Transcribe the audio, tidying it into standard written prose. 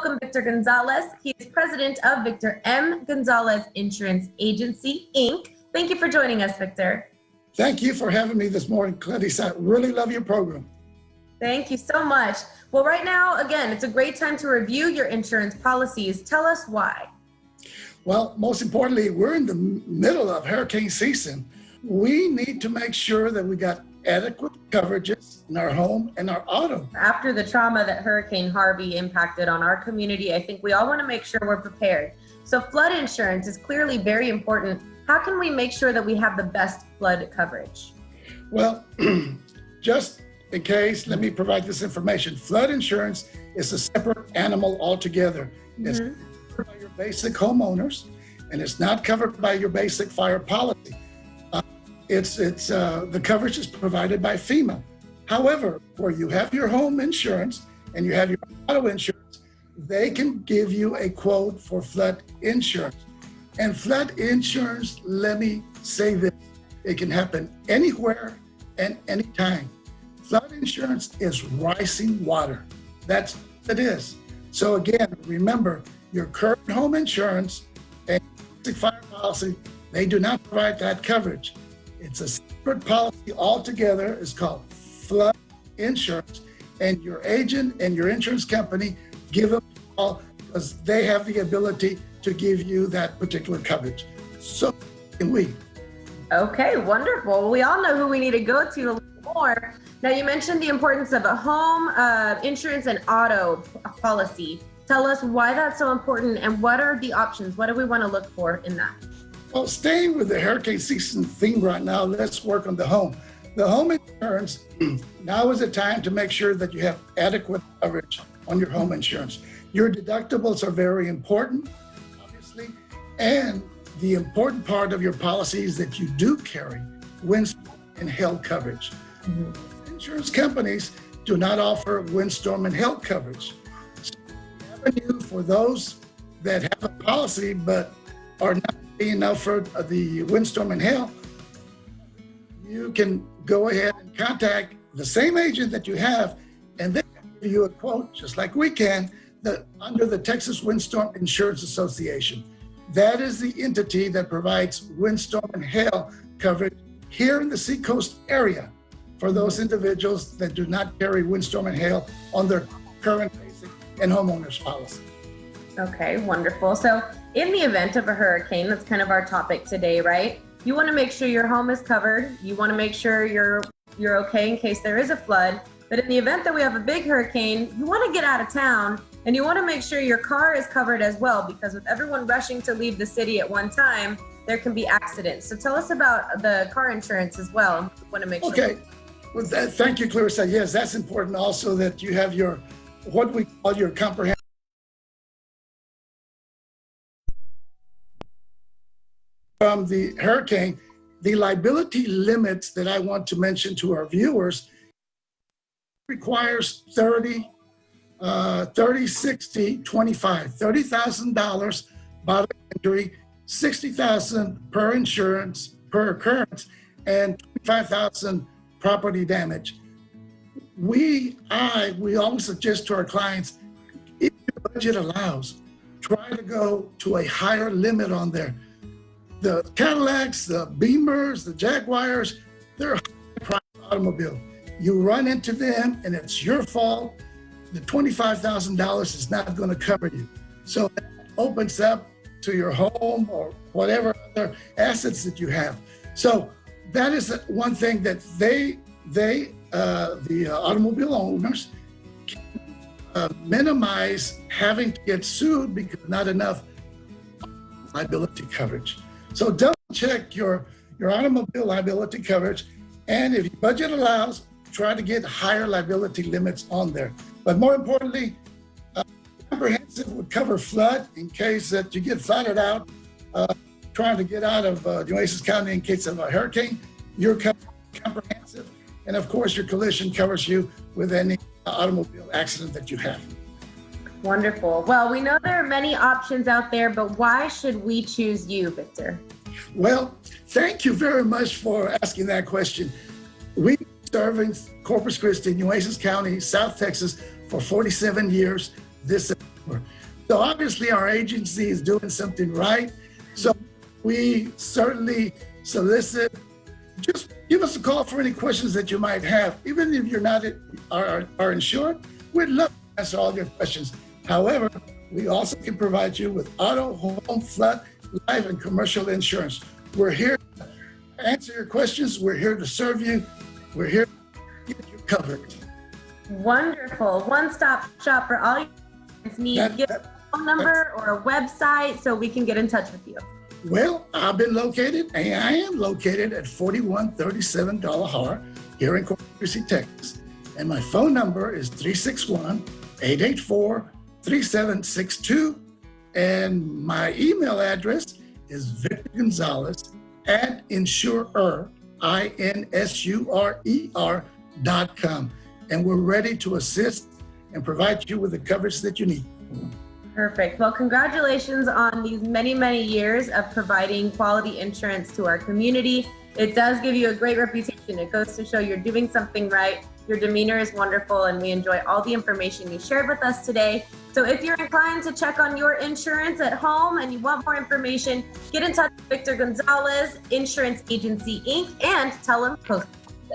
welcome Victor Gonzalez. He is president of Victor M. Gonzalez Insurance Agency, Inc. Thank you for joining us, Victor. Thank you for having me this morning, Clarice. I really love your program. Thank you so much. Well, right now, again, it's a great time to review your insurance policies. Tell us why. Well, most importantly, we're in the middle of hurricane season. We need to make sure that we got adequate coverages in our home and our auto. After the trauma that Hurricane Harvey impacted on our community, I think we all want to make sure we're prepared. So flood insurance is clearly very important. How can we make sure that we have the best flood coverage? Well, just in case, let me provide this information. Flood insurance is a separate animal altogether. It's covered by your basic homeowners, and it's not covered by your basic fire policy. The coverage is provided by FEMA. However, where you have your home insurance and you have your auto insurance, they can give you a quote for flood insurance. And flood insurance, let me say this, it can happen anywhere and anytime. Flood insurance is rising water. That's what it is. So again, remember, your current home insurance and basic fire policy, they do not provide that coverage. It's a separate policy altogether. It's called flood insurance, and your agent and your insurance company give them a call because they have the ability to give you that particular coverage. So can we. Okay, wonderful. We all know who we need to go to a little more. Now, you mentioned the importance of a home insurance and auto policy. Tell us why that's so important and what are the options? What do we want to look for in that? Well, staying with the hurricane season theme right now, let's work on the home. The home insurance, now is the time to make sure that you have adequate coverage on your home insurance. Your deductibles are very important, obviously, and the important part of your policy is that you do carry windstorm and hail coverage. Insurance companies do not offer windstorm and hail coverage. So the avenue for those that have a policy but are not paying enough for the windstorm and hail, you can go ahead and contact the same agent that you have, and they can give you a quote, just like we can, under the Texas Windstorm Insurance Association. That is the entity that provides windstorm and hail coverage here in the Seacoast area for those individuals that do not carry windstorm and hail on their current basic and homeowners policy. Okay, wonderful. So in the event of a hurricane, that's kind of our topic today, right? You want to make sure your home is covered. You want to make sure you're okay in case there is a flood. But in the event that we have a big hurricane, you want to get out of town and you want to make sure your car is covered as well, because with everyone rushing to leave the city at one time, there can be accidents. So tell us about the car insurance as well. We want to make sure. Okay. Well, thank you, Clarissa. Yes, that's important also that you have your, what we call your comprehensive. From the hurricane, the liability limits that I want to mention to our viewers requires 30, 60, 25, $30,000 bodily injury, $60,000 per insurance, per occurrence, and $25,000 property damage. We always suggest to our clients, if your budget allows, try to go to a higher limit on there. The Cadillacs, the Beamers, the Jaguars, they're a high-priced automobile. You run into them and it's your fault, the $25,000 is not going to cover you. So that opens up to your home or whatever other assets that you have. So that is one thing that the automobile owners can minimize having to get sued because not enough liability coverage. So double check your automobile liability coverage, and if your budget allows, try to get higher liability limits on there. But more importantly, comprehensive would cover flood in case that you get flooded out, trying to get out of Nueces County in case of a hurricane. You're comprehensive, and of course your collision covers you with any automobile accident that you have. Wonderful. Well, we know there are many options out there, but why should we choose you, Victor? Well, thank you very much for asking that question. We've been serving Corpus Christi, Nueces County, South Texas for 47 years. This So obviously our agency is doing something right. So we certainly solicit, just give us a call for any questions that you might have. Even if you're not are insured, we'd love to answer all your questions. However, we also can provide you with auto, home, flood, life, and commercial insurance. We're here to answer your questions. We're here to serve you. We're here to get you covered. Wonderful. One-stop shop for all your needs. Give a phone number or a website so we can get in touch with you. Well, I am located at 4137 Dollar here in Corpus Christi, Texas. And my phone number is 361-884-3762. And my email address is victorgonzalez@insurer.com. And we're ready to assist and provide you with the coverage that you need. Perfect. Well, congratulations on these many, many years of providing quality insurance to our community. It does give you a great reputation. It goes to show you're doing something right. Your demeanor is wonderful, and we enjoy all the information you shared with us today. So if you're inclined to check on your insurance at home and you want more information, get in touch with Victor Gonzalez, Insurance Agency, Inc., and tell him post